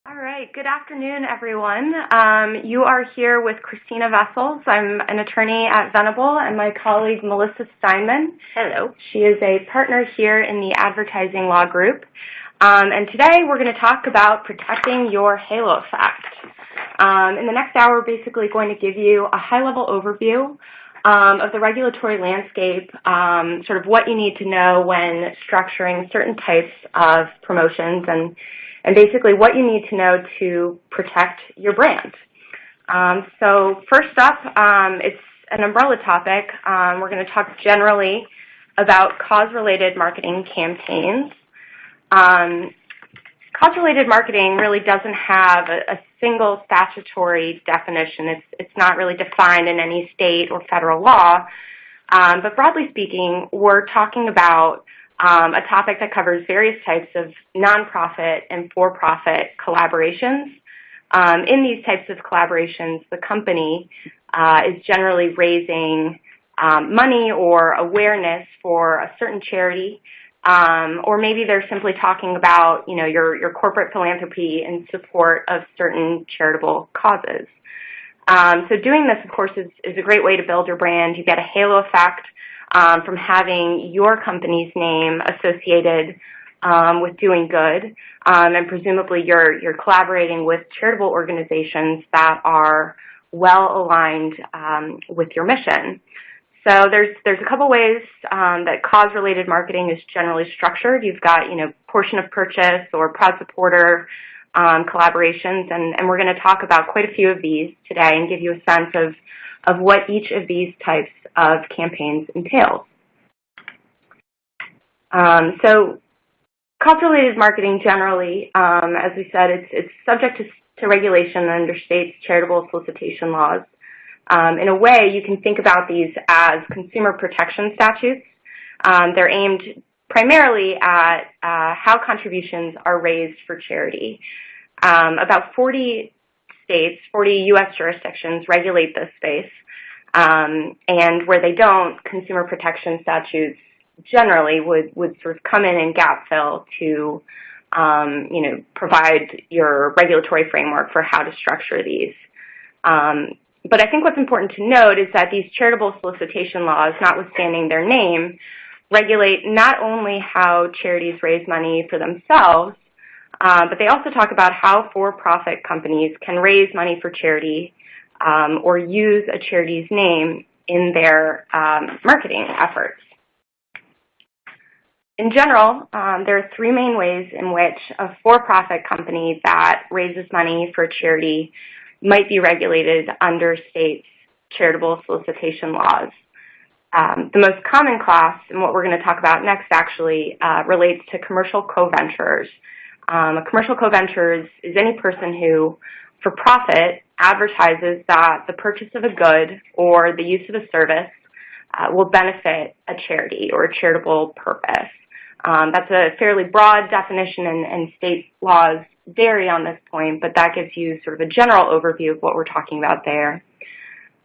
All right, good afternoon, everyone. You are here with Christina Vessels. I'm an attorney at Venable, and my colleague Melissa Steinman. Hello. She is a partner here in the advertising law group. And today we're going to talk about protecting your halo effect. In the next hour, we're basically going to give you a high-level overview of the regulatory landscape, sort of what you need to know when structuring certain types of promotions, and basically what you need to know to protect your brand. So first up, it's an umbrella topic. We're going to talk generally about cause-related marketing campaigns. Cause-related marketing really doesn't have a single statutory definition. It's not really defined in any state or federal law. But broadly speaking, we're talking about a topic that covers various types of nonprofit and for-profit collaborations. In these types of collaborations, the company is generally raising money or awareness for a certain charity, or maybe they're simply talking about, your corporate philanthropy in support of certain charitable causes. So doing this, of course, is a great way to build your brand. You get a halo effect from having your company's name associated with doing good, and presumably you're collaborating with charitable organizations that are well aligned with your mission. So there's a couple ways that cause-related marketing is generally structured. You've got portion of purchase or proud supporter collaborations, and we're going to talk about quite a few of these today and give you a sense of what each of these types of campaigns entails. So cause-related marketing generally, as we said, it's subject to regulation under states' charitable solicitation laws. In a way, you can think about these as consumer protection statutes. They're aimed primarily at how contributions are raised for charity. About 40 states, 40 U.S. jurisdictions regulate this space, and where they don't, consumer protection statutes generally would sort of come in and gap fill to, provide your regulatory framework for how to structure these. But I think what's important to note is that these charitable solicitation laws, notwithstanding their name, regulate not only how charities raise money for themselves, but they also talk about how for-profit companies can raise money for charity or use a charity's name in their marketing efforts. In general, there are three main ways in which a for-profit company that raises money for charity might be regulated under states' charitable solicitation laws. The most common class, and what we're going to talk about next actually, relates to commercial co-venturers. A commercial co-venture is any person who, for profit, advertises that the purchase of a good or the use of a service will benefit a charity or a charitable purpose. That's a fairly broad definition, and state laws vary on this point, but that gives you sort of a general overview of what we're talking about there.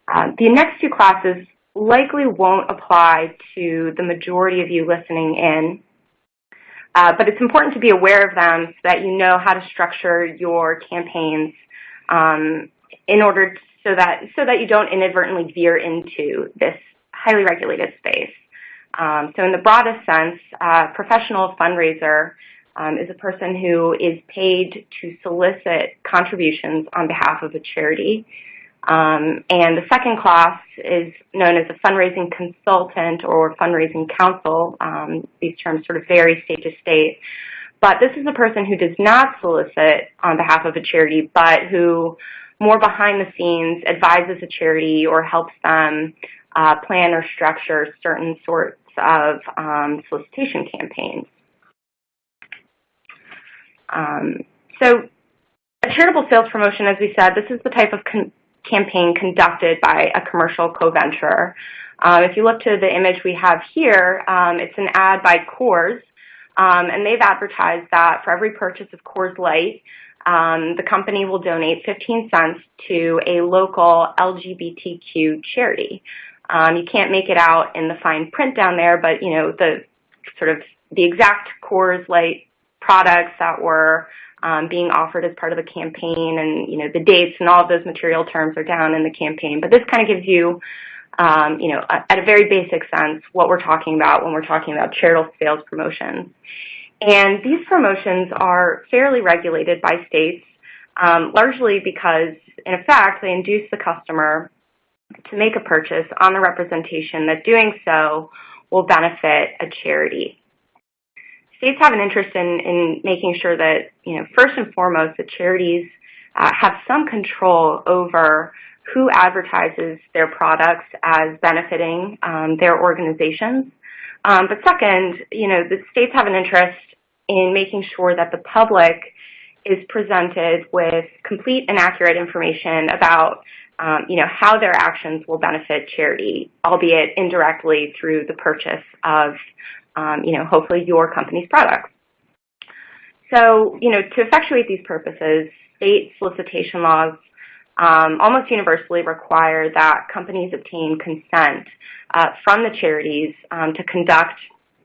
The next two classes likely won't apply to the majority of you listening in, but it's important to be aware of them so that you know how to structure your campaigns in order so that you don't inadvertently veer into this highly regulated space. So in the broadest sense, professional fundraiser is a person who is paid to solicit contributions on behalf of a charity. And the second class is known as a fundraising consultant or fundraising counsel. These terms sort of vary state to state. But this is a person who does not solicit on behalf of a charity, but who more behind the scenes advises a charity or helps them plan or structure certain sorts of solicitation campaigns. So a charitable sales promotion, as we said, this is the type of campaign conducted by a commercial co-venturer. If you look to the image we have here, it's an ad by Coors, and they've advertised that for every purchase of Coors Light, the company will donate 15 cents to a local LGBTQ charity. You can't make it out in the fine print down there, but the exact Coors Light products that were being offered as part of the campaign, and the dates and all of those material terms are down in the campaign. But this kind of gives you, at a very basic sense, what we're talking about when we're talking about charitable sales promotions. And these promotions are fairly regulated by states, largely because, in effect, they induce the customer to make a purchase on the representation that doing so will benefit a charity. States have an interest in making sure that, first and foremost, the charities have some control over who advertises their products as benefiting their organizations. But second, the states have an interest in making sure that the public is presented with complete and accurate information about, how their actions will benefit charity, albeit indirectly through the purchase of, hopefully your company's products. So, to effectuate these purposes, state solicitation laws almost universally require that companies obtain consent from the charities to conduct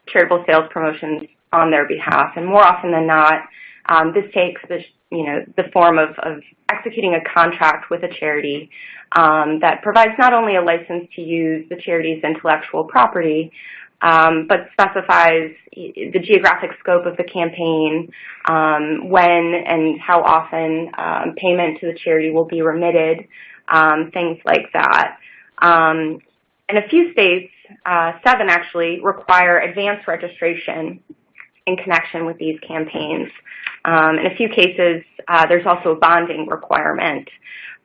charitable sales promotions on their behalf. And more often than not, this takes the form of executing a contract with a charity that provides not only a license to use the charity's intellectual property, but specifies the geographic scope of the campaign, when and how often payment to the charity will be remitted, things like that. And a few states, 7 actually, require advance registration in connection with these campaigns. In a few cases, there's also a bonding requirement.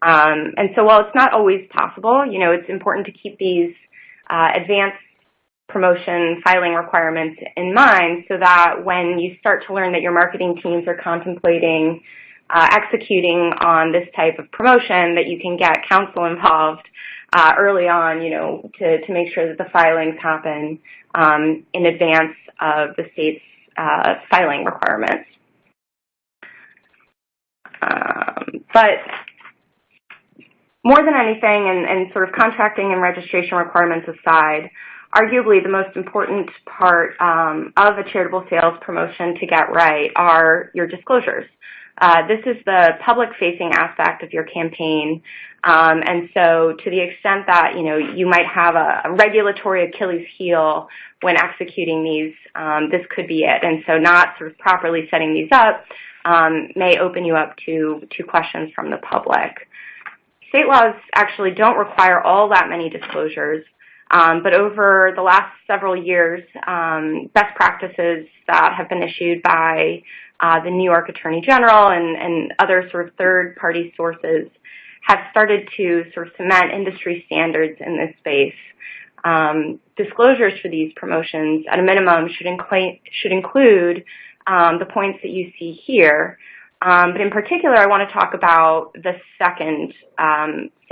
And so while it's not always possible, it's important to keep these advance promotion filing requirements in mind so that when you start to learn that your marketing teams are contemplating executing on this type of promotion, that you can get counsel involved early on, to make sure that the filings happen in advance of the state's filing requirements. But more than anything, and sort of contracting and registration requirements aside, arguably the most important part of a charitable sales promotion to get right are your disclosures. This is the public-facing aspect of your campaign, and so to the extent that you might have a regulatory Achilles heel when executing these, this could be it. And so not sort of properly setting these up may open you up to questions from the public. State laws actually don't require all that many disclosures, but over the last several years, best practices that have been issued by the New York Attorney General and other sort of third-party sources have started to sort of cement industry standards in this space. Disclosures for these promotions, at a minimum, should include the points that you see here. But in particular, I want to talk about the second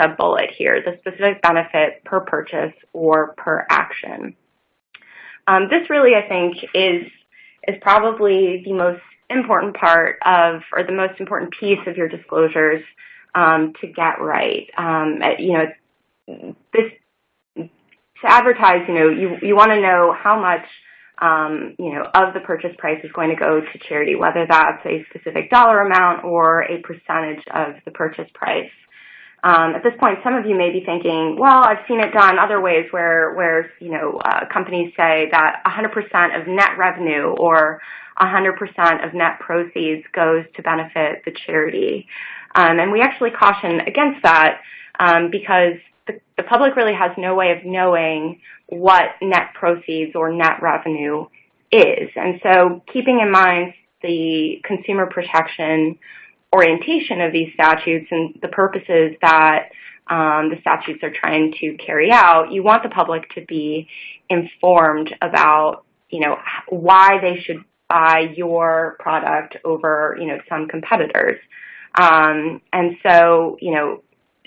sub-bullet here, the specific benefit per purchase or per action. This really, I think, is probably the most important part of, or the most important piece of your disclosures to get right. This, to advertise, you want to know how much of the purchase price is going to go to charity, whether that's a specific dollar amount or a percentage of the purchase price. At this point, some of you may be thinking, well, I've seen it done other ways where companies say that 100% of net revenue or 100% of net proceeds goes to benefit the charity. And we actually caution against that because the public really has no way of knowing what net proceeds or net revenue is. And so keeping in mind the consumer protection orientation of these statutes and the purposes that the statutes are trying to carry out, you want the public to be informed about, why they should buy your product over, some competitors. And so,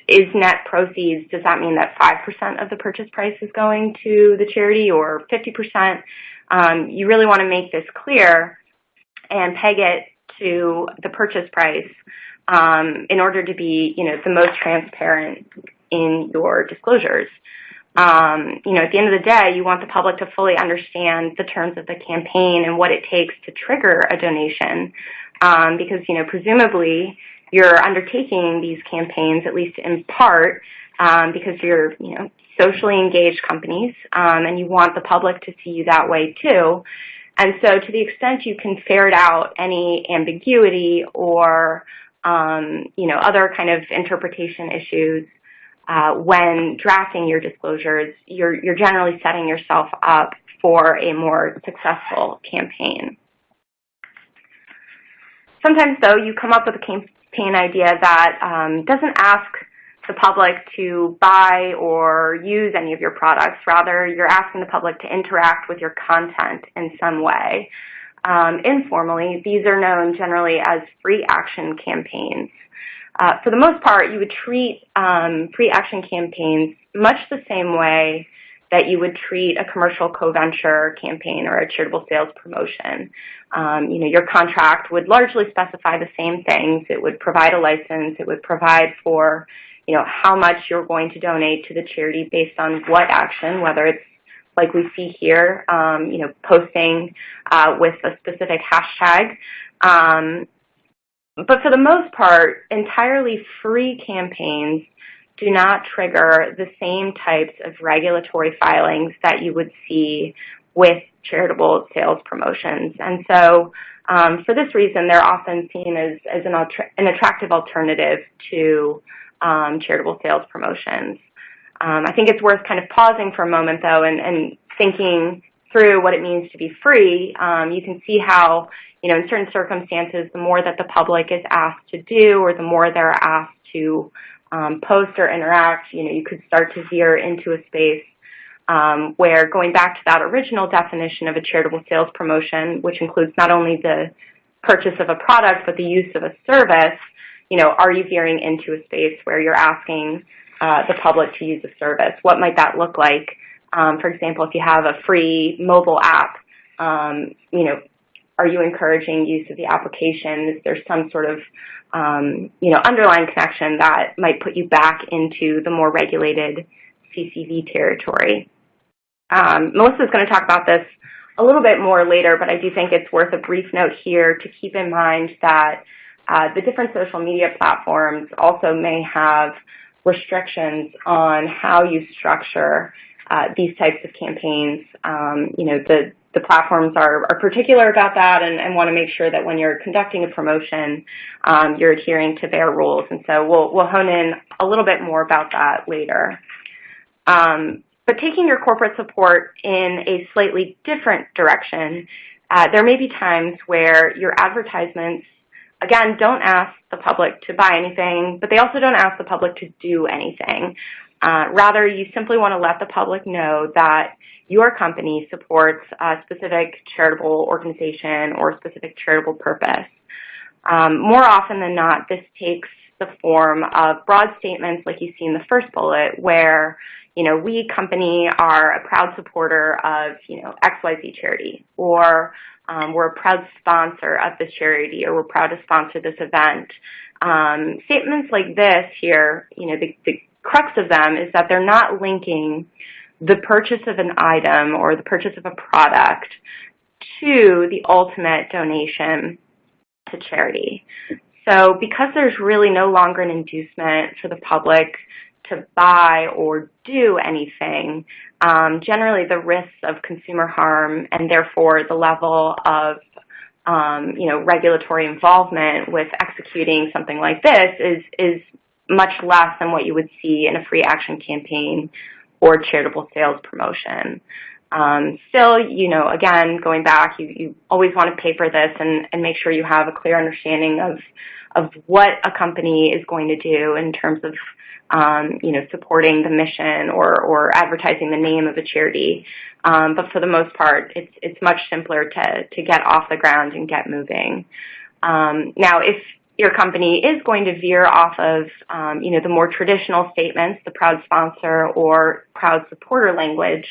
is net proceeds, does that mean that 5% of the purchase price is going to the charity or 50%? You really want to make this clear and peg it to the purchase price in order to be, the most transparent in your disclosures. At the end of the day, you want the public to fully understand the terms of the campaign and what it takes to trigger a donation, because, presumably you're undertaking these campaigns, at least in part, because you're, socially engaged companies, and you want the public to see you that way too. And so to the extent you can ferret out any ambiguity or, other kind of interpretation issues when drafting your disclosures, you're generally setting yourself up for a more successful campaign. Sometimes, though, you come up with a campaign idea that doesn't ask the public to buy or use any of your products. Rather, you're asking the public to interact with your content in some way. Informally, these are known generally as free action campaigns. For the most part, you would treat free action campaigns much the same way that you would treat a commercial co-venture campaign or a charitable sales promotion. Your contract would largely specify the same things. It would provide a license. It would provide for, how much you're going to donate to the charity based on what action, whether it's like we see here, posting with a specific hashtag. But for the most part, entirely free campaigns do not trigger the same types of regulatory filings that you would see with charitable sales promotions. And so for this reason, they're often seen as an attractive alternative to charitable sales promotions. I think it's worth kind of pausing for a moment, though, and thinking through what it means to be free. You can see how, in certain circumstances, the more that the public is asked to do or the more they're asked to post or interact, you could start to veer into a space where, going back to that original definition of a charitable sales promotion, which includes not only the purchase of a product but the use of a service, are you veering into a space where you're asking the public to use a service? What might that look like? For example, if you have a free mobile app, are you encouraging use of the application? Is there some sort of, underlying connection that might put you back into the more regulated CCV territory? Melissa's going to talk about this a little bit more later, but I do think it's worth a brief note here to keep in mind that the different social media platforms also may have restrictions on how you structure these types of campaigns. The platforms are particular about that and want to make sure that when you're conducting a promotion, you're adhering to their rules. And so we'll hone in a little bit more about that later. But taking your corporate support in a slightly different direction, there may be times where your advertisements, again, don't ask the public to buy anything, but they also don't ask the public to do anything. Rather, you simply want to let the public know that your company supports a specific charitable organization or a specific charitable purpose. More often than not, this takes the form of broad statements like you see in the first bullet where, we company are a proud supporter of, XYZ charity, or we're a proud sponsor of this charity, or we're proud to sponsor this event. Statements like this here, the crux of them is that they're not linking the purchase of an item or the purchase of a product to the ultimate donation to charity. So because there's really no longer an inducement for the public to buy or do anything, generally the risks of consumer harm and therefore the level of regulatory involvement with executing something like this is much less than what you would see in a free action campaign or charitable sales promotion. Still, again, going back, you always want to paper this and make sure you have a clear understanding of what a company is going to do in terms of, supporting the mission or advertising the name of a charity. But for the most part, it's much simpler to get off the ground and get moving. Now, if your company is going to veer off of, the more traditional statements, the proud sponsor or proud supporter language,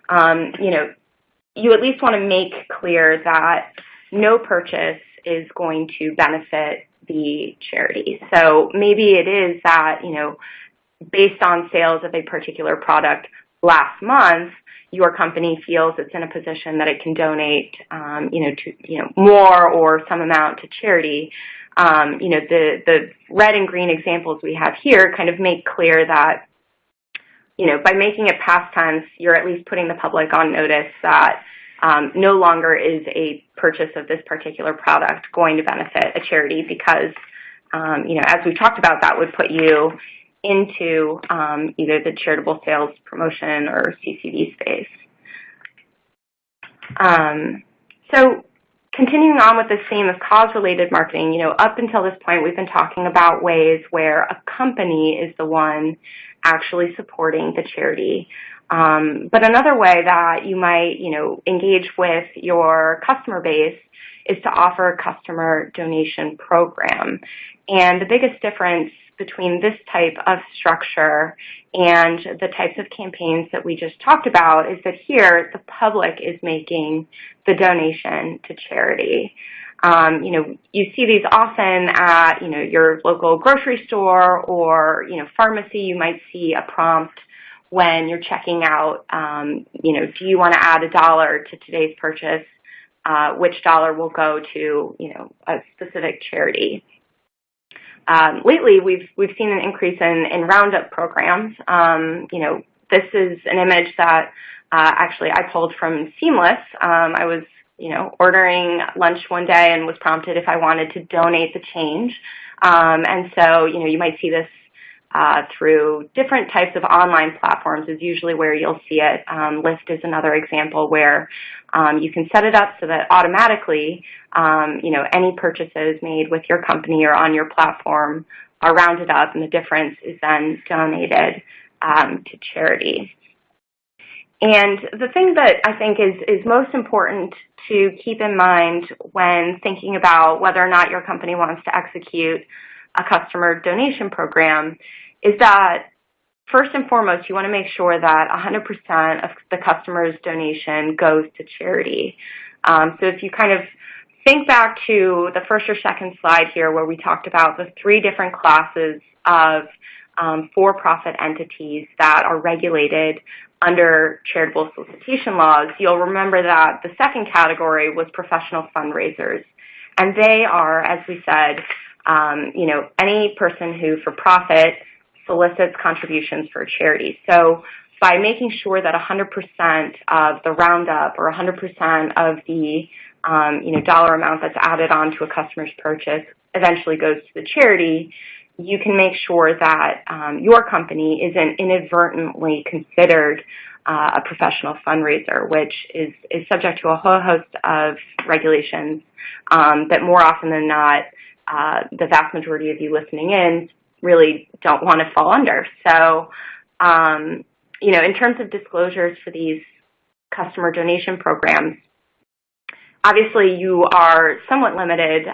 you at least want to make clear that no purchase is going to benefit the charity. So maybe it is that, based on sales of a particular product, last month, your company feels it's in a position that it can donate, more or some amount to charity. The red and green examples we have here kind of make clear that, by making it past tense, you're at least putting the public on notice that no longer is a purchase of this particular product going to benefit a charity because, as we talked about, that would put you into either the charitable sales promotion or CCD space. So continuing on with this theme of cause-related marketing, up until this point, we've been talking about ways where a company is the one actually supporting the charity. But another way that you might, engage with your customer base is to offer a customer donation program. And the biggest difference between this type of structure and the types of campaigns that we just talked about is that here the public is making the donation to charity. You see these often at, your local grocery store or, pharmacy. You might see a prompt when you're checking out, do you want to add $1 to today's purchase? Which dollar will go to, a specific charity? Lately, we've seen an increase in roundup programs. This is an image that actually I pulled from Seamless. I was, ordering lunch one day and was prompted if I wanted to donate the change. And so, you might see this through different types of online platforms is usually where you'll see it. Lyft is another example where you can set it up so that automatically, any purchases made with your company or on your platform are rounded up, and the difference is then donated to charity. And the thing that I think is most important to keep in mind when thinking about whether or not your company wants to execute a customer donation program is that, first and foremost, you want to make sure that 100% of the customer's donation goes to charity. So if you kind of think back to the first or second slide here where we talked about the 3 different classes of for-profit entities that are regulated under charitable solicitation laws, you'll remember that the second category was professional fundraisers. And they are, as we said, any person who, for profit, solicits contributions for a charity. So by making sure that 100% of the roundup or 100% of the dollar amount that's added on to a customer's purchase eventually goes to the charity, you can make sure that your company isn't inadvertently considered a professional fundraiser, which is subject to a whole host of regulations that more often than not, the vast majority of you listening in really don't want to fall under. So, in terms of disclosures for these customer donation programs, obviously you are somewhat limited,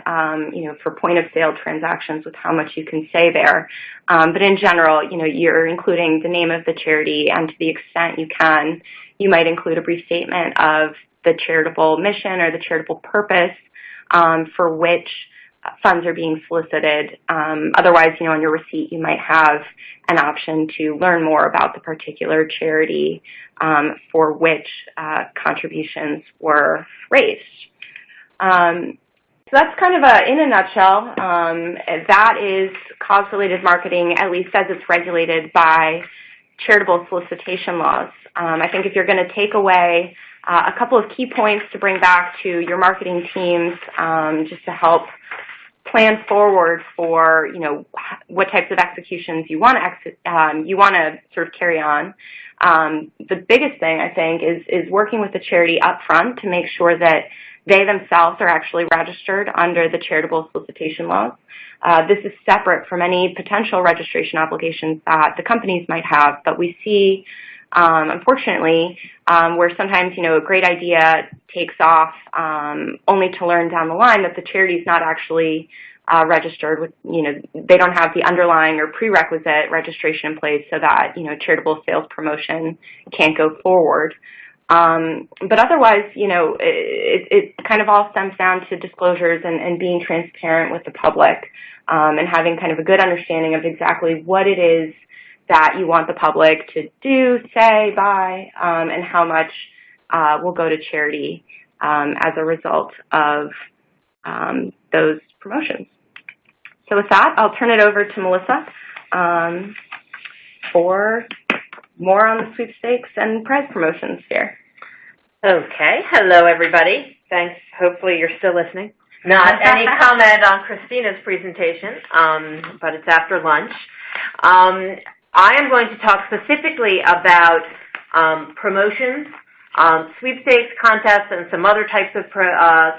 for point-of-sale transactions with how much you can say there. But in general, you're including the name of the charity, and to the extent you can, you might include a brief statement of the charitable mission or the charitable purpose for which funds are being solicited. Otherwise, on your receipt, you might have an option to learn more about the particular charity for which contributions were raised. So that's kind of in a nutshell. That is cause-related marketing, at least as it's regulated by charitable solicitation laws. I think if you're going to take away a couple of key points to bring back to your marketing teams just to help plan forward for, what types of executions you want to sort of carry on. The biggest thing, I think, is working with the charity up front to make sure that they themselves are actually registered under the charitable solicitation laws. This is separate from any potential registration obligations that the companies might have, but we see, unfortunately, where sometimes, a great idea takes off only to learn down the line that the charity is not actually registered with, they don't have the underlying or prerequisite registration in place so that, charitable sales promotion can't go forward. But otherwise, it kind of all stems down to disclosures and being transparent with the public and having kind of a good understanding of exactly what it is that you want the public to do, say, buy, and how much will go to charity as a result of those promotions. So with that, I'll turn it over to Melissa for more on the sweepstakes and prize promotions here. Okay. Hello, everybody. Thanks. Hopefully you're still listening. Not any comment on Christina's presentation, but it's after lunch. I am going to talk specifically about promotions, sweepstakes, contests, and some other types of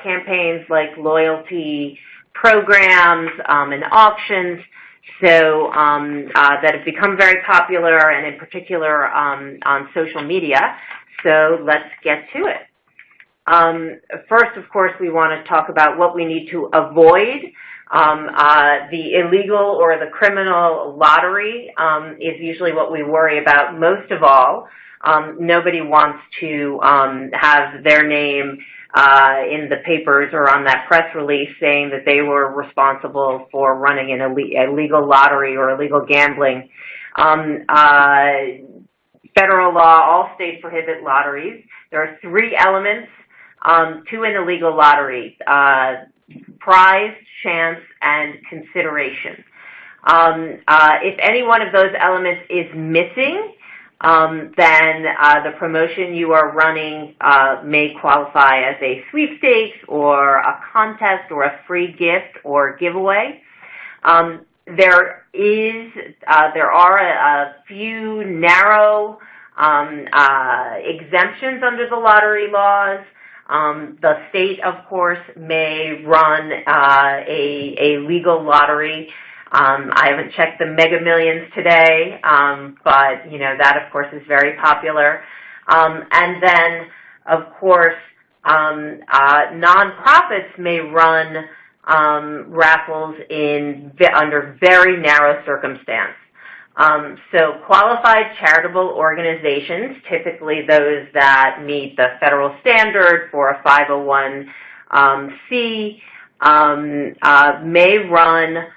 campaigns like loyalty programs and auctions, so that have become very popular, and in particular on social media. So let's get to it. First, of course, we want to talk about what we need to avoid. The illegal or the criminal lottery is usually what we worry about most of all. Nobody wants to have their name in the papers or on that press release saying that they were responsible for running an illegal lottery or illegal gambling. Federal law, all states prohibit lotteries. There are three elements to an illegal lottery: prize, chance, and consideration. If any one of those elements is missing, then the promotion you are running may qualify as a sweepstakes or a contest or a free gift or giveaway. There are a few narrow exemptions under the lottery laws. The state, of course, may run a legal lottery. I haven't checked the Mega Millions today, but that, of course, is very popular. And then, of course, nonprofits may run raffles under very narrow circumstance. So qualified charitable organizations, typically those that meet the federal standard for a 501c, may run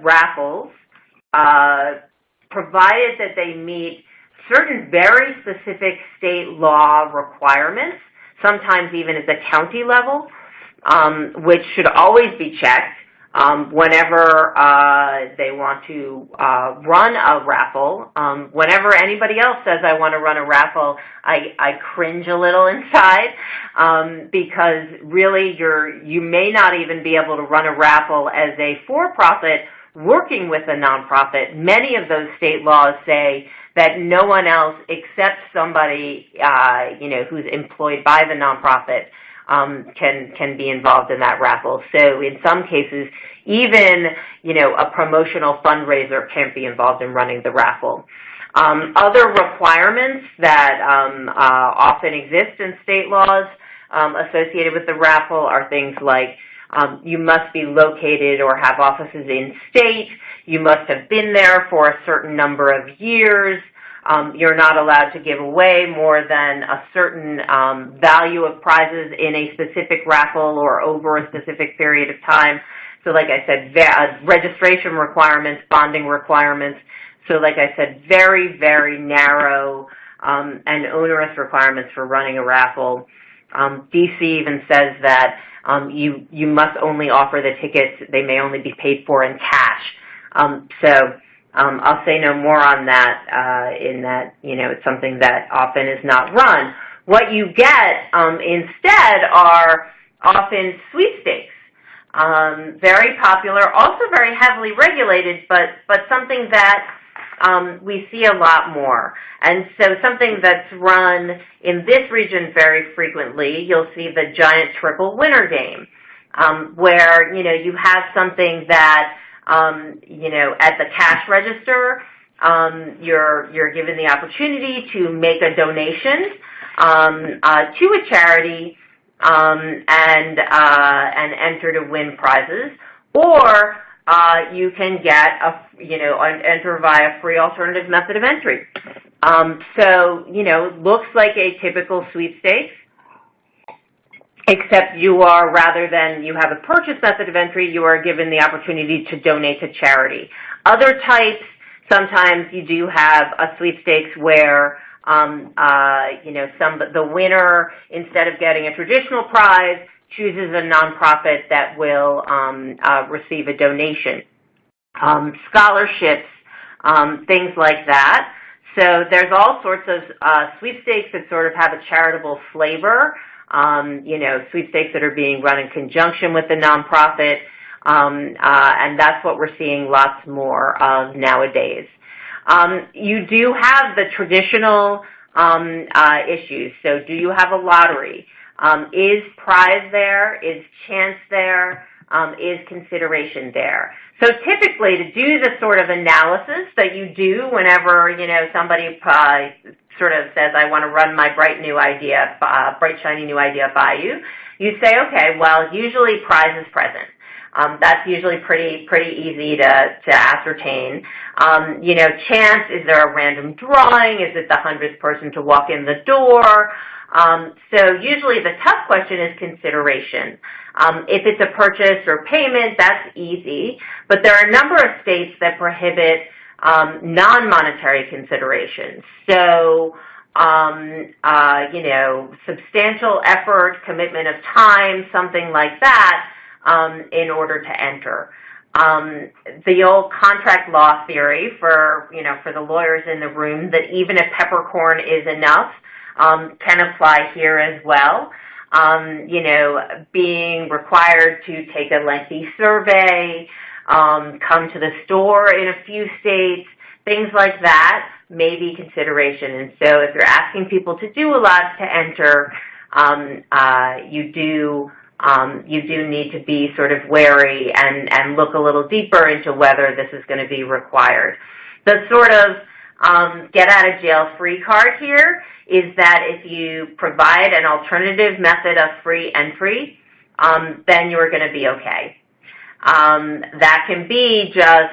raffles, provided that they meet certain very specific state law requirements, sometimes even at the county level, which should always be checked whenever they want to run a raffle. Whenever anybody else says, I want to run a raffle, I cringe a little inside because really you may not even be able to run a raffle as a for-profit working with a nonprofit. Many of those state laws say that no one else except somebody who's employed by the nonprofit can be involved in that raffle. So in some cases, even a promotional fundraiser can't be involved in running the raffle. Other requirements that often exist in state laws associated with the raffle are things like you must be located or have offices in state. You must have been there for a certain number of years. You're not allowed to give away more than a certain value of prizes in a specific raffle or over a specific period of time. So like I said, registration requirements, bonding requirements. So like I said, very, very narrow and onerous requirements for running a raffle. DC even says that you must only offer the tickets. They may only be paid for in cash. I'll say no more on that in that, it's something that often is not run. What you get instead are often sweepstakes. Very popular, also very heavily regulated, but something that we see a lot more. And so something that's run in this region very frequently, you'll see the giant triple winner game, where, you have something that at the cash register, you're given the opportunity to make a donation to a charity and enter to win prizes, or you can get enter via free alternative method of entry. It looks like a typical sweepstakes, except rather than you have a purchase method of entry, you are given the opportunity to donate to charity. Other types, Sometimes you do have a sweepstakes where the winner, instead of getting a traditional prize, chooses a nonprofit that will receive a donation. Scholarships, things like that. So there's all sorts of sweepstakes that sort of have a charitable flavor, sweepstakes that are being run in conjunction with the nonprofit, and that's what we're seeing lots more of nowadays. You do have the traditional issues. So do you have a lottery? Is prize there? Is chance there? Is consideration there? So typically, to do the sort of analysis that you do whenever, somebody sort of says, I want to run my bright shiny new idea by you, you say, okay, well, usually prize is present. That's usually pretty easy to ascertain. Chance, is there a random drawing? Is it the 100th person to walk in the door? So usually the tough question is consideration. If it's a purchase or payment, that's easy. But there are a number of states that prohibit non-monetary considerations. So, substantial effort, commitment of time, something like that, in order to enter. The old contract law theory for the lawyers in the room that even if peppercorn is enough can apply here as well. Being required to take a lengthy survey, come to the store in a few states, things like that may be consideration. And so if you're asking people to do a lot to enter, you do need to be sort of wary and look a little deeper into whether this is going to be required. The sort of get-out-of-jail-free card here is that if you provide an alternative method of free entry, then you're going to be okay. That can be just,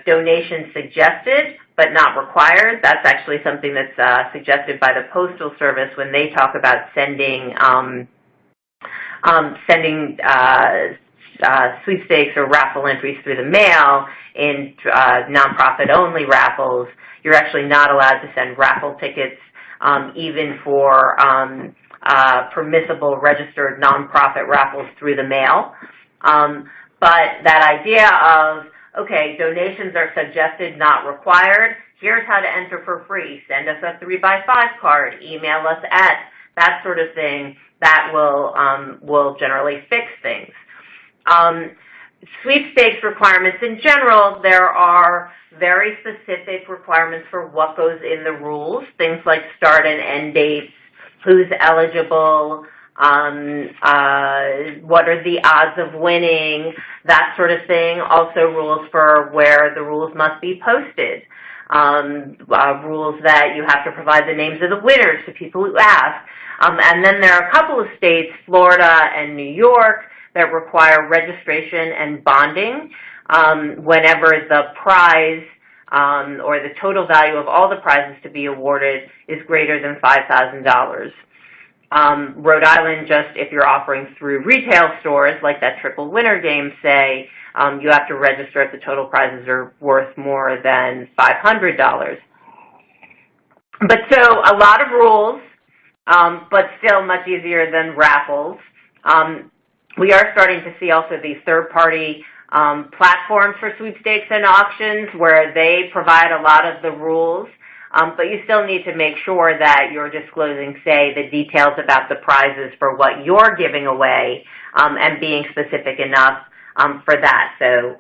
donation suggested, but not required. That's actually something that's suggested by the Postal Service when they talk about sending sweepstakes or raffle entries through the mail in nonprofit-only raffles. You're actually not allowed to send raffle tickets even for permissible registered nonprofit raffles through the mail. But that idea of, okay, donations are suggested, not required. Here's how to enter for free. Send us a 3x5 card. Email us at, that sort of thing. That will generally fix things. Sweepstakes requirements in general, there are very specific requirements for what goes in the rules, things like start and end dates, who's eligible, what are the odds of winning, that sort of thing. Also rules for where the rules must be posted. Rules that you have to provide the names of the winners to people who ask. And then there are a couple of states, Florida and New York, that require registration and bonding whenever the prize or the total value of all the prizes to be awarded is greater than $5,000. Rhode Island, just if you're offering through retail stores, like that triple winner game, say, you have to register if the total prizes are worth more than $500. But so a lot of rules, but still much easier than raffles. We are starting to see also these third-party platforms for sweepstakes and auctions where they provide a lot of the rules, but you still need to make sure that you're disclosing, say, the details about the prizes for what you're giving away and being specific enough for that. So,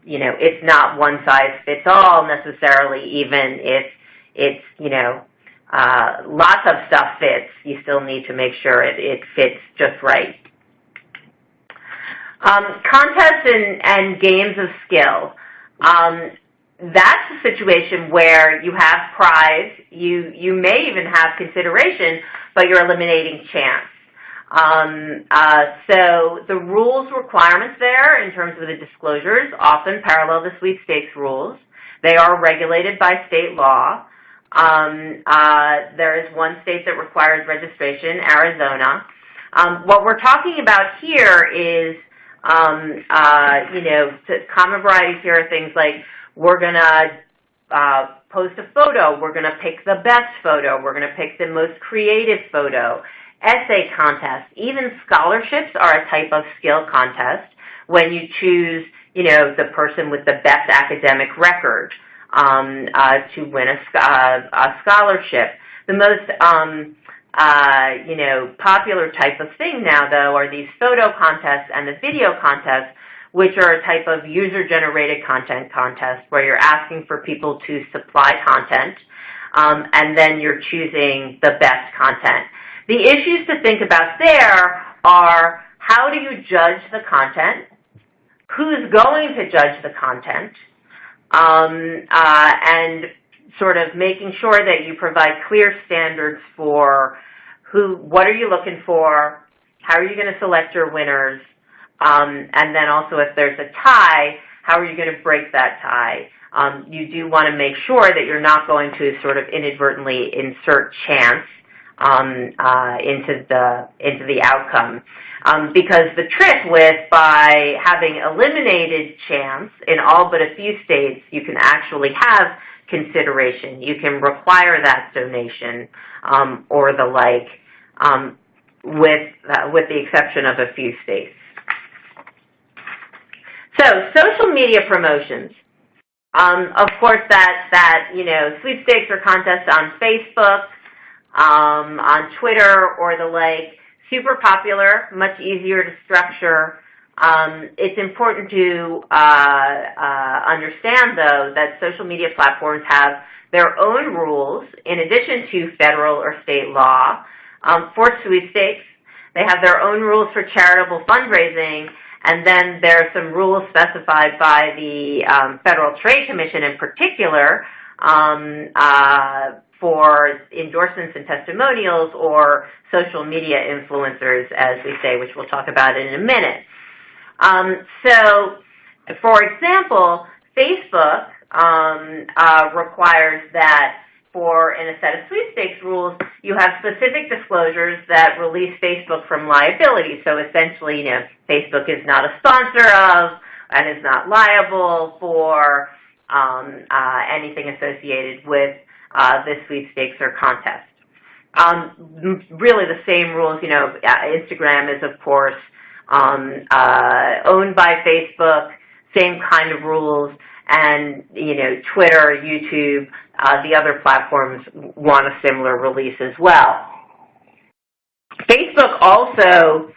it's not one size fits all necessarily, even if it's, lots of stuff fits. You still need to make sure it fits just right. Contests and games of skill. That's a situation where you have prize, you may even have consideration, but you're eliminating chance. So the rules requirements there in terms of the disclosures often parallel the sweepstakes rules. They are regulated by state law. There is one state that requires registration, Arizona. What we're talking about here is Common varieties here are things like, we're going to post a photo, we're going to pick the best photo, we're going to pick the most creative photo, essay contests, even scholarships are a type of skill contest when you choose, the person with the best academic record to win a scholarship. The most, popular type of thing now, though, are these photo contests and the video contests, which are a type of user-generated content contest where you're asking for people to supply content, and then you're choosing the best content. The issues to think about there are, how do you judge the content? Who's going to judge the content? And sort of making sure that you provide clear standards for what are you looking for, how are you going to select your winners, and then also if there's a tie, how are you going to break that tie? You do want to make sure that you're not going to sort of inadvertently insert chance into the outcome. Because the trick by having eliminated chance in all but a few states, you can actually have consideration. You can require that donation or the like, with the exception of a few states. So, social media promotions. Of course, sweepstakes or contests on Facebook, on Twitter or the like, super popular, much easier to structure. It's important to understand, though, that social media platforms have their own rules in addition to federal or state law. For sweepstakes, they have their own rules for charitable fundraising, and then there are some rules specified by the Federal Trade Commission in particular for endorsements and testimonials, or social media influencers, as we say, which we'll talk about in a minute. So, for example, Facebook requires that in a set of sweepstakes rules, you have specific disclosures that release Facebook from liability. So essentially, Facebook is not a sponsor of and is not liable for anything associated with this sweepstakes or contest. Really the same rules, Instagram is, of course, owned by Facebook, same kind of rules, and, Twitter, YouTube, the other platforms want a similar release as well. Facebook also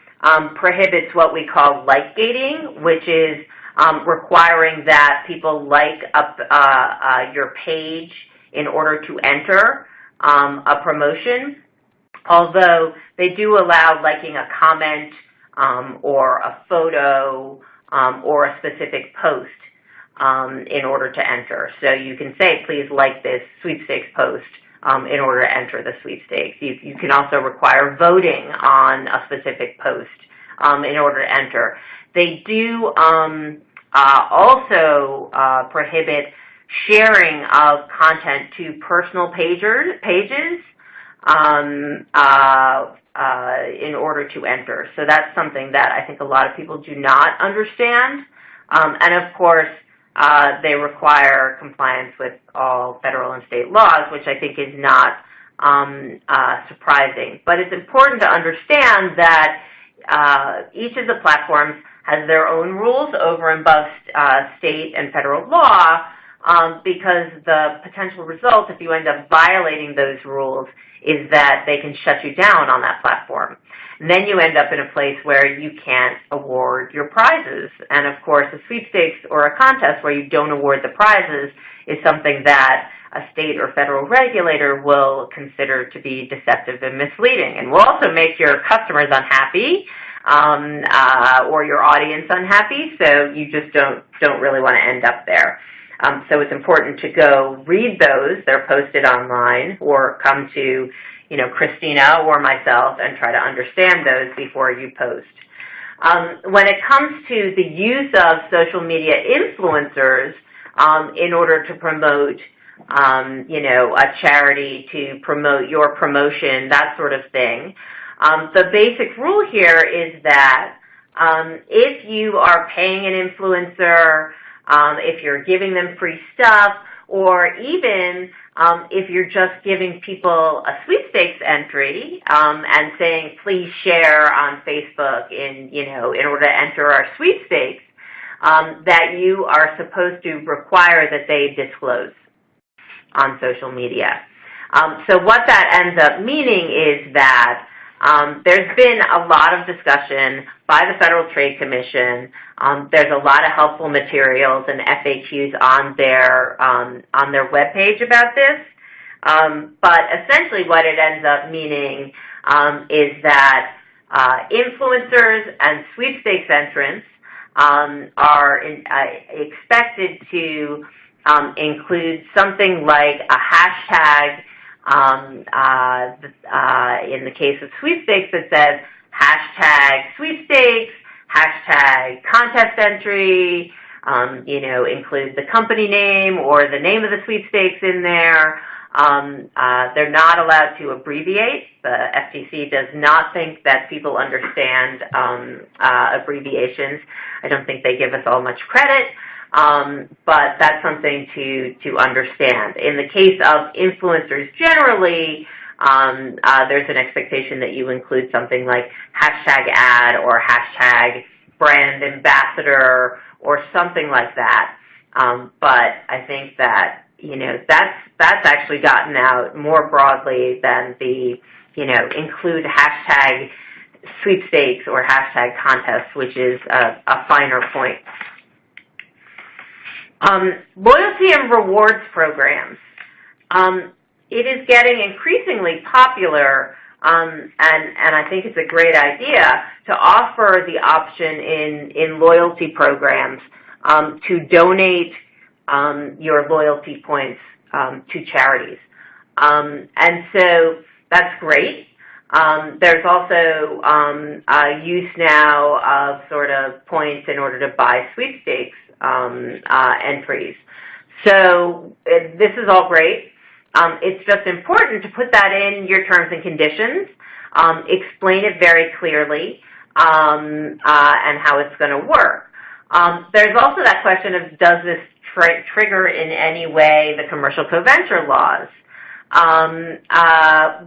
prohibits what we call like gating, which is requiring that people like your page in order to enter a promotion, although they do allow liking a comment or a photo or a specific post in order to enter. So you can say, please like this sweepstakes post in order to enter the sweepstakes. You can also require voting on a specific post in order to enter. They do also prohibit sharing of content to personal pages in order to enter. So that's something that I think a lot of people do not understand. And of course, they require compliance with all federal and state laws, which I think is not surprising. But it's important to understand that each of the platforms has their own rules over and above state and federal law, because the potential result, if you end up violating those rules, is that they can shut you down on that platform. And then you end up in a place where you can't award your prizes. And of course, a sweepstakes or a contest where you don't award the prizes is something that a state or federal regulator will consider to be deceptive and misleading, and will also make your customers unhappy or your audience unhappy. So you just don't really want to end up there. So it's important to go read those. They're posted online, or come to, Christina or myself and try to understand those before you post. When it comes to the use of social media influencers in order to promote, a charity, to promote your promotion, that sort of thing, the basic rule here is that If you are paying an influencer, if you're giving them free stuff, or even if you're just giving people a sweepstakes entry and saying, please share on Facebook in order to enter our sweepstakes, that you are supposed to require that they disclose on social media. So what that ends up meaning is that there's been a lot of discussion by the Federal Trade Commission. There's a lot of helpful materials and FAQs on their webpage about this. But essentially what it ends up meaning is that influencers and sweepstakes entrants are expected to include something like a hashtag. In the case of sweepstakes, it says hashtag sweepstakes, hashtag contest entry, include the company name or the name of the sweepstakes in there. They're not allowed to abbreviate. The FTC does not think that people understand abbreviations. I don't think they give us all much credit. But that's something to understand. In the case of influencers generally, there's an expectation that you include something like hashtag ad or hashtag brand ambassador or something like that. But I think that, that's actually gotten out more broadly than the, include hashtag sweepstakes or hashtag contests, which is a finer point. Loyalty and rewards programs. It is getting increasingly popular, and I think it's a great idea to offer the option in loyalty programs to donate your loyalty points to charities. And so that's great. There's also use now of sort of points in order to buy sweepstakes entries. So this is all great. It's just important to put that in your terms and conditions, explain it very clearly, and how it's going to work. There's also that question of, does this trigger in any way the commercial co-venture laws,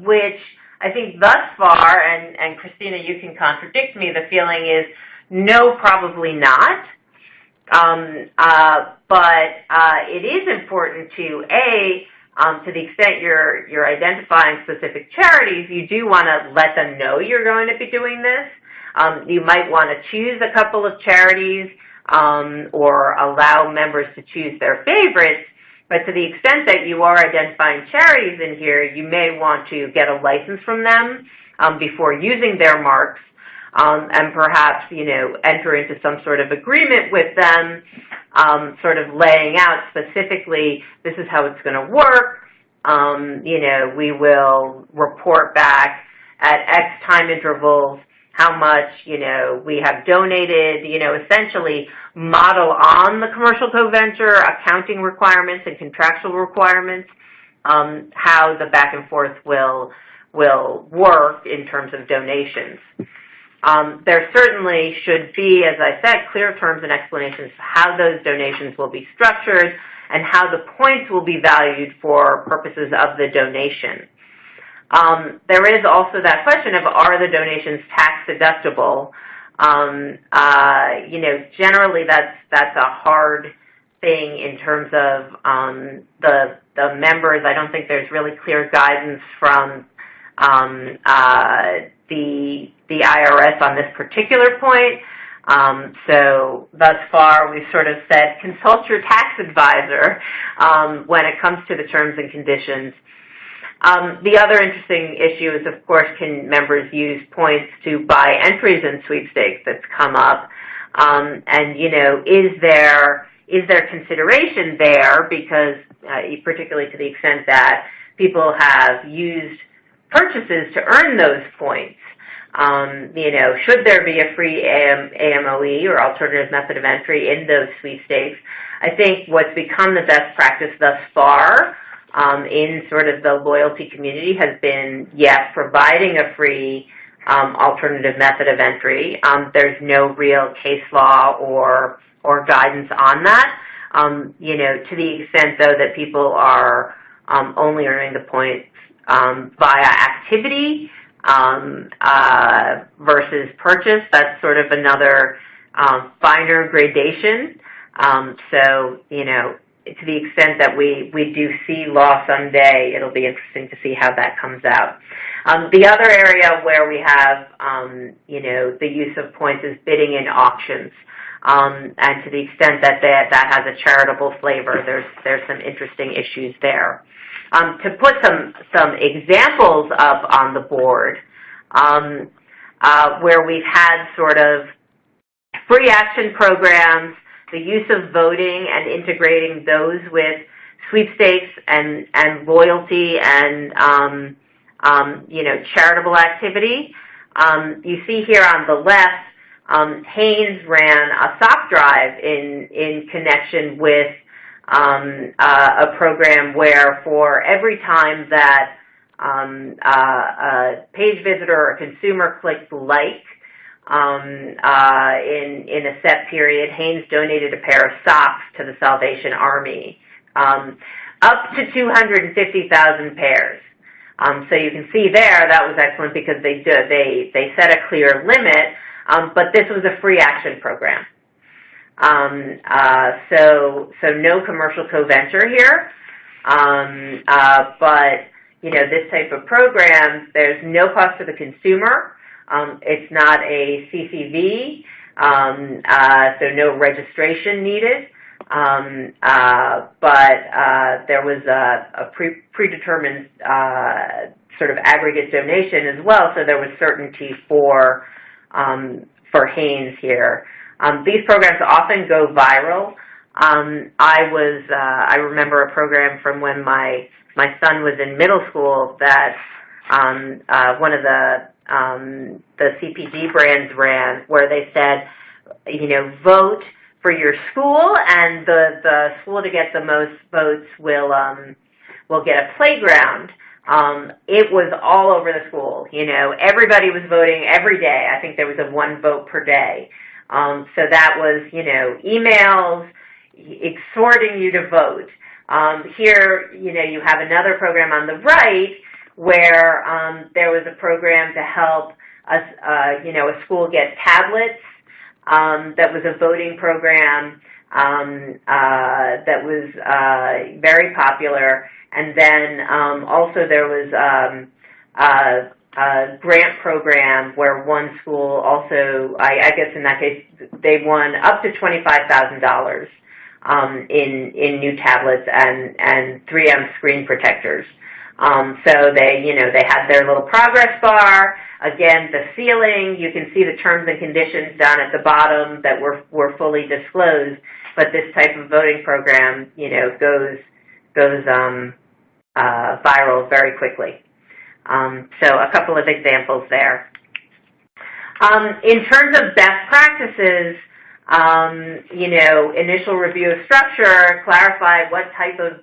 which I think thus far, and Christina, you can contradict me, the feeling is no, probably not. But it is important to the extent you're identifying specific charities, you do want to let them know you're going to be doing this. You might want to choose a couple of charities or allow members to choose their favorites. But to the extent that you are identifying charities in here, you may want to get a license from them before using their marks. And perhaps, enter into some sort of agreement with them, sort of laying out specifically, this is how it's going to work. We will report back at X time intervals how much, we have donated, essentially model on the commercial co-venture accounting requirements and contractual requirements, how the back and forth will work in terms of donations. There certainly should be, as I said, clear terms and explanations for how those donations will be structured and how the points will be valued for purposes of the donation. There is also that question of, are the donations tax deductible? Generally that's a hard thing in terms of the members. I don't think there's really clear guidance from the IRS on this particular point. So thus far, we've sort of said consult your tax advisor when it comes to the terms and conditions. The other interesting issue is, of course, can members use points to buy entries in sweepstakes that's come up? Is there consideration there? Because particularly to the extent that people have used purchases to earn those points, should there be a free AMOE or alternative method of entry in those sweepstakes? I think what's become the best practice thus far in sort of the loyalty community has been, yes, providing a free alternative method of entry. There's no real case law or guidance on that. To the extent, though, that people are only earning the points via activity versus purchase, that's sort of another finer gradation. To the extent that we do see law someday, it'll be interesting to see how that comes out. The other area where we have, the use of points is bidding in auctions. And to the extent that that has a charitable flavor, there's some interesting issues there. To put some examples up on the board, where we've had sort of free action programs, the use of voting and integrating those with sweepstakes and loyalty and charitable activity. You see here on the left, Hanes ran a sock drive in connection with a program where for every time that a page visitor or a consumer clicked like in a set period, Hanes donated a pair of socks to the Salvation Army, up to 250,000 pairs. So you can see there that was excellent because they set a clear limit, but this was a free action program. So no commercial co-venture here, but this type of program, there's no cost to the consumer. It's not a CCV, so no registration needed, but there was a predetermined sort of aggregate donation as well, so there was certainty for Hanes here. These programs often go viral. I remember a program from when my son was in middle school that one of the CPG brands ran, where they said, vote for your school, and the school to get the most votes will get a playground. It was all over the school. Everybody was voting every day. I think there was a 1 vote per day. So that was, emails exhorting you to vote. Here, you have another program on the right where there was a program to help a school get tablets. That was a voting program that was very popular. And then also there was a grant program where one school also, I guess in that case, they won up to $25,000 in new tablets and 3M screen protectors. So they had their little progress bar. Again, the ceiling, you can see the terms and conditions down at the bottom that were fully disclosed. But this type of voting program, goes viral very quickly. So a couple of examples there. In terms of best practices, initial review of structure, clarify what type of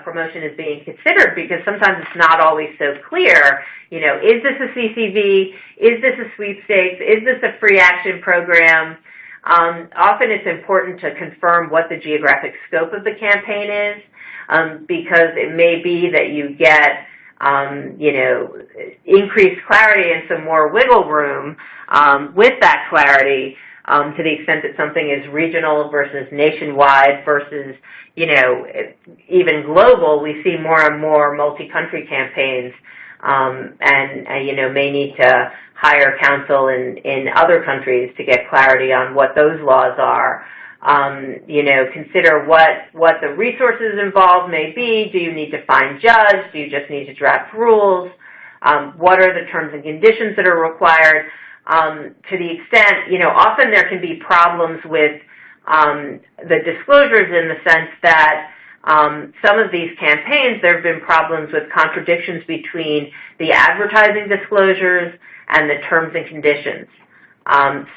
promotion is being considered, because sometimes it's not always so clear. Is this a CCV? Is this a sweepstakes? Is this a free action program? Often it's important to confirm what the geographic scope of the campaign is, because it may be that you get increased clarity and some more wiggle room with that clarity, to the extent that something is regional versus nationwide versus, even global. We see more and more multi-country campaigns, and may need to hire counsel in other countries to get clarity on what those laws are. Consider what the resources involved may be. Do you need to find judge? Do you just need to draft rules? What are the terms and conditions that are required? To the extent, often there can be problems with the disclosures, in the sense that some of these campaigns, there have been problems with contradictions between the advertising disclosures and the terms and conditions.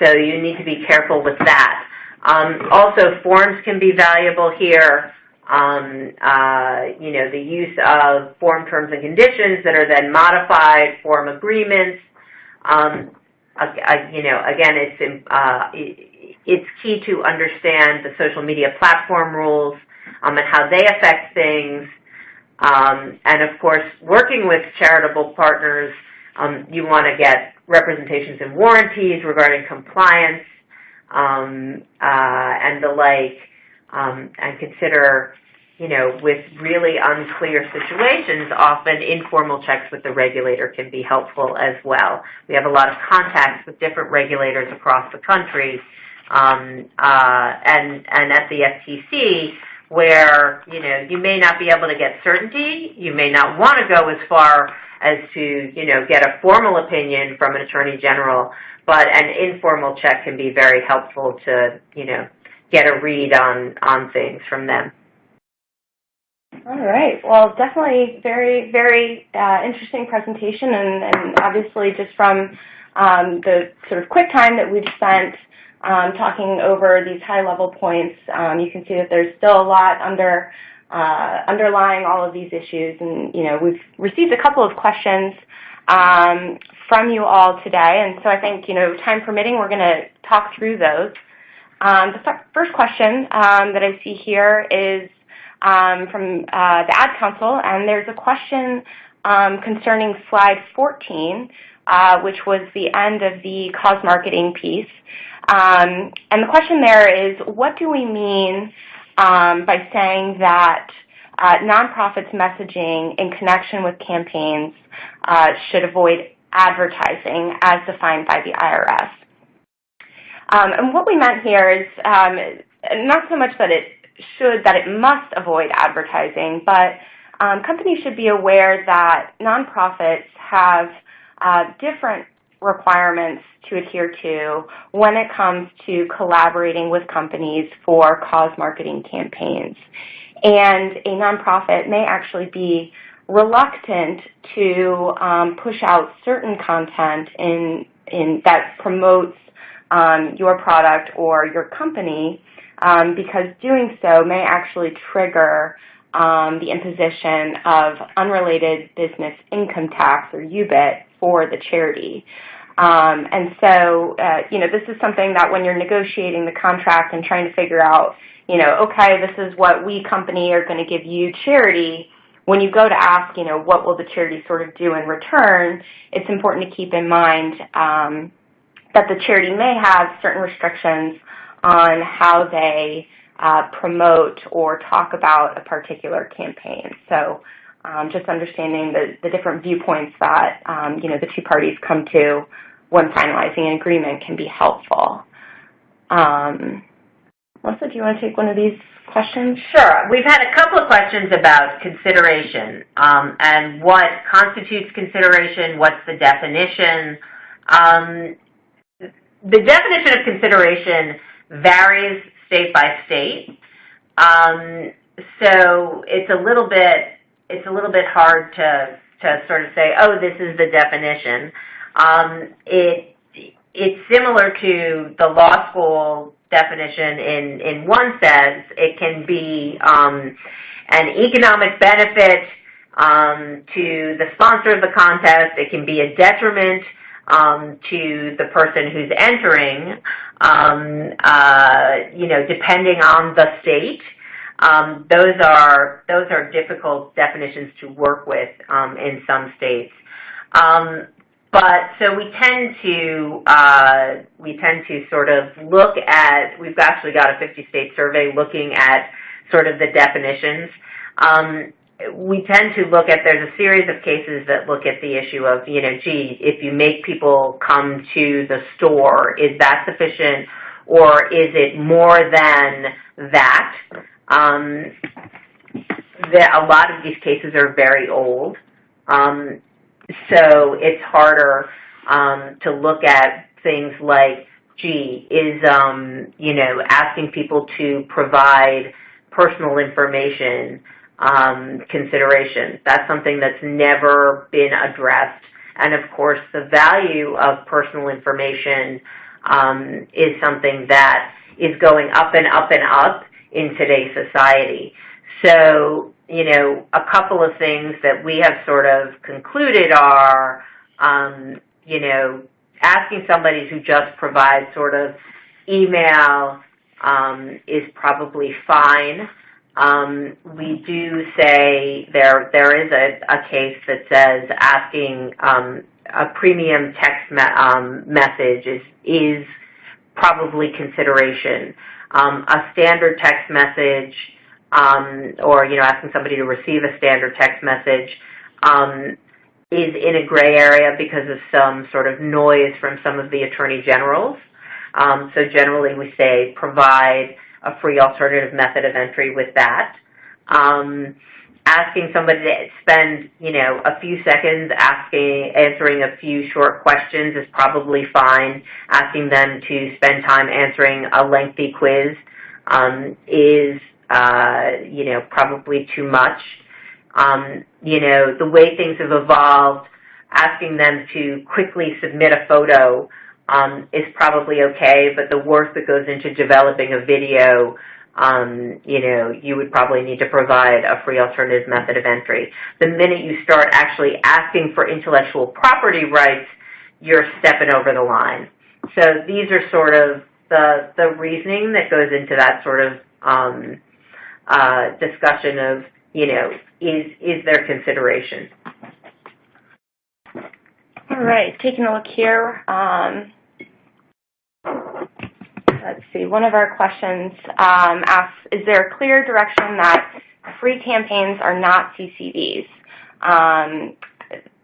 So you need to be careful with that. Also, forms can be valuable here. The use of form terms and conditions that are then modified, form agreements. Again, it's key to understand the social media platform rules and how they affect things. And of course, working with charitable partners, you want to get representations and warranties regarding compliance and the like, and consider, with really unclear situations, often informal checks with the regulator can be helpful as well. We have a lot of contacts with different regulators across the country, and at the FTC, where, you may not be able to get certainty, you may not want to go as far as to, get a formal opinion from an attorney general, but an informal check can be very helpful to, get a read on things from them. All right. Well, definitely very, very interesting presentation, and obviously just from the sort of quick time that we've spent talking over these high-level points, you can see that there's still a lot underlying all of these issues. And, we've received a couple of questions from you all today, and so I think, time permitting, we're going to talk through those. The first question that I see here is from the Ad Council, and there's a question concerning slide 14, which was the end of the cause marketing piece. And the question there is, what do we mean by saying that nonprofits messaging in connection with campaigns should avoid advertising as defined by the IRS? And what we meant here is not so much that it must avoid advertising, but companies should be aware that nonprofits have different requirements to adhere to when it comes to collaborating with companies for cause marketing campaigns. And a nonprofit may actually be reluctant to push out certain content in that promotes your product or your company, because doing so may actually trigger the imposition of unrelated business income tax, or UBIT, for the charity. And so, this is something that when you're negotiating the contract and trying to figure out, okay, this is what we company are going to give you charity, when you go to ask, what will the charity sort of do in return, it's important to keep in mind that the charity may have certain restrictions on how they promote or talk about a particular campaign. So just understanding the different viewpoints that, the two parties come to when finalizing an agreement can be helpful. Melissa, do you want to take one of these questions? Sure. We've had a couple of questions about consideration and what constitutes consideration, what's the definition. The definition of consideration varies state by state, so it's a little bit hard to sort of say, oh, this is the definition. It's similar to the law school definition in one sense. It can be an economic benefit to the sponsor of the contest. It can be a detriment to the person who's entering, depending on the state. Those are difficult definitions to work with in some states. But so we tend to sort of look at. We've actually got a 50-state survey looking at sort of the definitions. We tend to look at, there's a series of cases that look at the issue of, if you make people come to the store, is that sufficient, or is it more than that? A lot of these cases are very old, so it's harder to look at things like, is asking people to provide personal information consideration. That's something that's never been addressed. And of course, the value of personal information is something that is going up and up and up in today's society. So, a couple of things that we have sort of concluded are, asking somebody to just provide sort of email is probably fine. We do say there is a case that says asking a premium text message is probably consideration. A standard text message, or asking somebody to receive a standard text message, is in a gray area because of some sort of noise from some of the attorney generals. So generally we say provide a free alternative method of entry with that. Asking somebody to spend, a few seconds answering a few short questions is probably fine. Asking them to spend time answering a lengthy quiz is, probably too much. The way things have evolved, asking them to quickly submit a photo is probably okay, but the work that goes into developing a video, you would probably need to provide a free alternative method of entry. The minute you start actually asking for intellectual property rights, you're stepping over the line. So these are sort of the reasoning that goes into that sort of discussion of, is there consideration? All right, taking a look here. Let's see, one of our questions asks, is there a clear direction that free campaigns are not CCVs?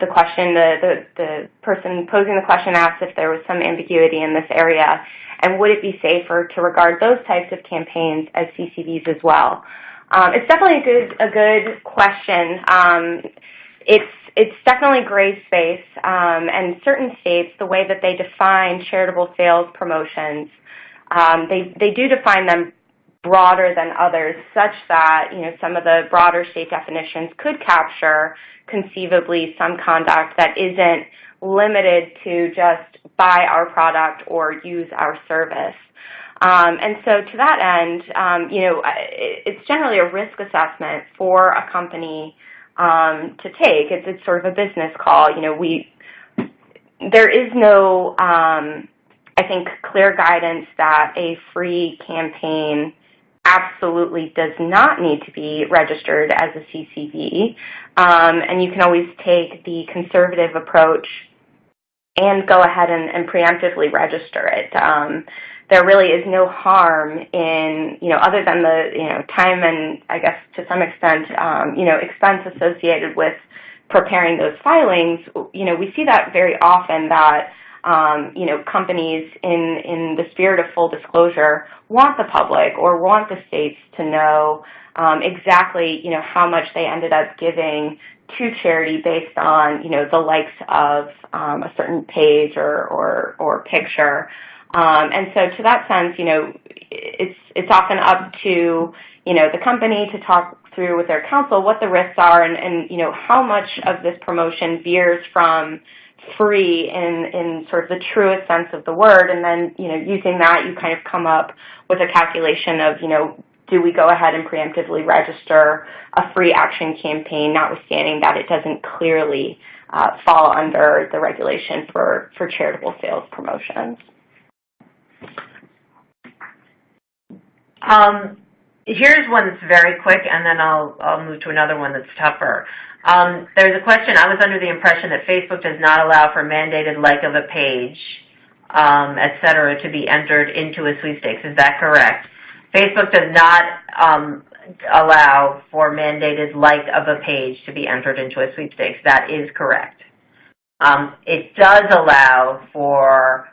The person posing the question asked if there was some ambiguity in this area, and would it be safer to regard those types of campaigns as CCVs as well? It's definitely a good question. It's definitely gray space, and certain states, the way that they define charitable sales promotions, they do define them broader than others, such that some of the broader state definitions could capture conceivably some conduct that isn't limited to just buy our product or use our service. And so to that end, it's generally a risk assessment for a company to take. It's sort of a business call. There is no, I think, clear guidance that a free campaign absolutely does not need to be registered as a CCV, and you can always take the conservative approach and go ahead and preemptively register it. There really is no harm in, other than the, time and, I guess, to some extent, expense associated with preparing those filings. We see that very often that, companies in the spirit of full disclosure want the public or want the states to know exactly, how much they ended up giving to charity based on, the likes of a certain page or picture. And so to that sense, it's often up to, the company to talk through with their counsel what the risks are and how much of this promotion veers from free in sort of the truest sense of the word. And then, using that, you kind of come up with a calculation of, do we go ahead and preemptively register a free action campaign, notwithstanding that it doesn't clearly fall under the regulation for charitable sales promotions. Here's one that's very quick, and then I'll move to another one that's tougher. There's a question. I was under the impression that Facebook does not allow for mandated like of a page, et cetera, to be entered into a sweepstakes. Is that correct? Facebook does not allow for mandated like of a page to be entered into a sweepstakes. That is correct. It does allow for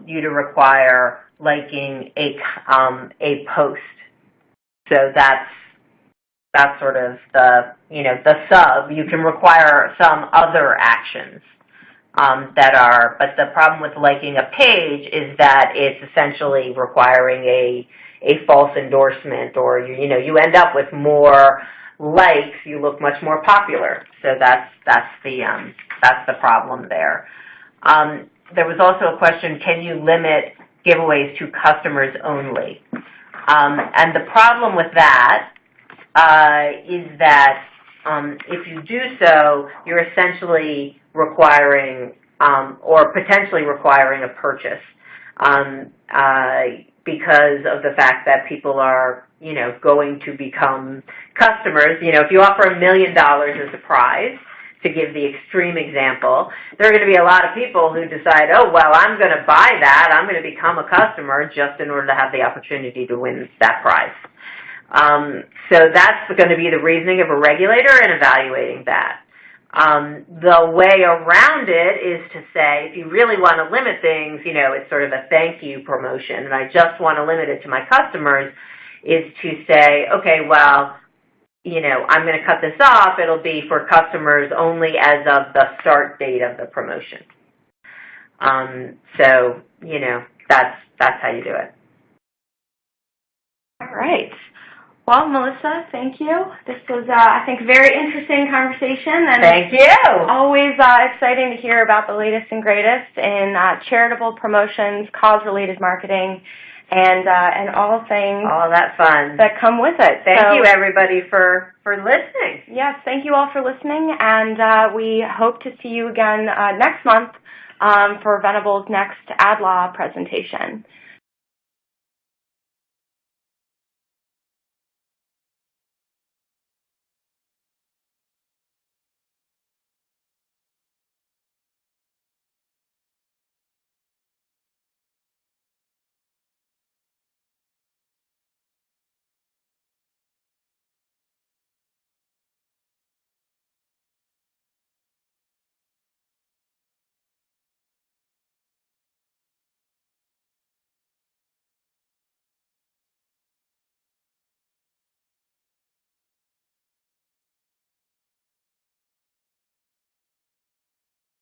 you to require liking a post. So that's sort of the sub. You can require some other actions that are, but the problem with liking a page is that it's essentially requiring a false endorsement, or you end up with more likes, you look much more popular. So that's the problem there. There was also a question: can you limit giveaways to customers only? And the problem with that is that if you do so, you're essentially requiring or potentially requiring a purchase because of the fact that people are, going to become customers. If you offer $1 million as a prize, to give the extreme example, there are going to be a lot of people who decide, oh, well, I'm going to buy that. I'm going to become a customer just in order to have the opportunity to win that prize. So that's going to be the reasoning of a regulator in evaluating that. The way around it is to say, if you really want to limit things, it's sort of a thank you promotion, and I just want to limit it to my customers, is to say, okay, well, I'm going to cut this off. It'll be for customers only as of the start date of the promotion. So, that's how you do it. All right. Well, Melissa, thank you. This was, I think, a very interesting conversation. And thank you. Always exciting to hear about the latest and greatest in charitable promotions, cause-related marketing, and all things. All that fun that come with it. Thank you, everybody, for listening. Yes, thank you all for listening, and we hope to see you again next month for Venable's next ad law presentation.